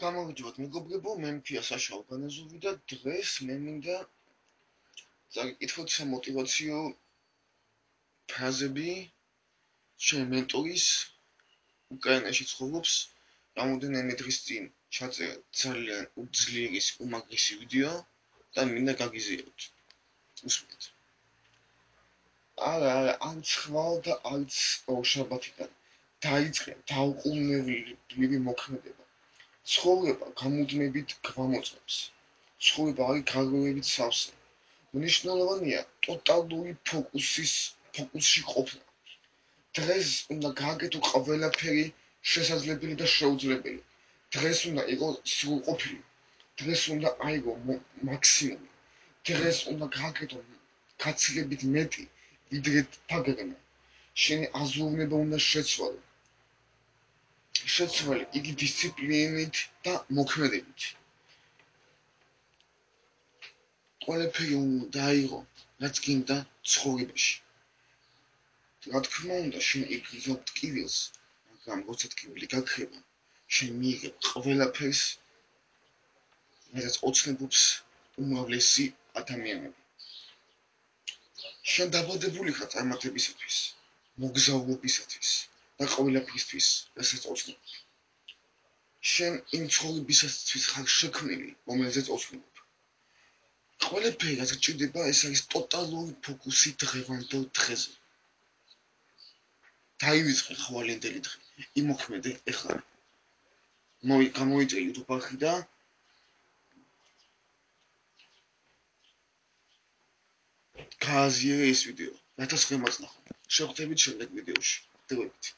გამოვიდოდით მეგობრებო, მე მქია საშა ორგანიზური და დღეს მე მინდა წაგიკითხოთ სამოტივაციო ფრაზები ჩემი მენტორის უკრაინაში ცხოვრობს რამოდენიმე დღის წინ ჩაწერა ძალიან უძლიერეს უმაგრესი ვიდეო და მინდა გაგიზიაროთ. უსმენთ. არა, ან ცხვარ და არც ორშაბათიდან დაიწყე დაუყოვნებლივი მოქმედება. ცხოვრება გამუდმებით გვამოწმებს. ცხოვრება არის გარკვევებით სავსე. მნიშვნელოვანია ტოტალური ფოკუსში ყოფნა. დღეს უნდა გააკეთო ყველაფერი შესაძლებელი და შეუძლებელი. დღეს უნდა იყოს სრულყოფილი. დღეს უნდა აიღო მაქსიმუმი. დღეს უნდა გააკეთო გაცილებით მეტი, ვიდრე თაგრენა. შენი აზროვნება უნდა შეცვალო. შეცვალე იგი დისციპლინით და მოქმედებით. ყველაფერი უნდა დაიღო, რაც გინდა ცხოვრებაში. რა თქმა უნდა, შენ იგრძნობ ტკივილს, მაგრამ როცა ტკივილი გაქრება, შენ მიიღებ ყველაფერს, რაც ოცნებობს უმრავლესი ადამიანები. შენ დაბადებული ხარ წარმატებისათვის, მოგზაურობისათვის და ყველაფრისთვის, რასაც ოცნებ. შენ იმ ცხოვრებისათვის ხარ შექმნილი, რომელზეც ოცნებ. ყველაფერი, რაც გჭირდება, ეს არის ტოტალური ფოკუსი დღევანდელ დღეზე. დაივიწყე ხვალინდელი დღე, იმოქმედე ეხლა. გამოვიწერე YouTube არხი და გააზიარე ეს ვიდეო. რათა სხვემაც ნახონ. შევხვდებით შემდეგ ვიდეოში. დევებით.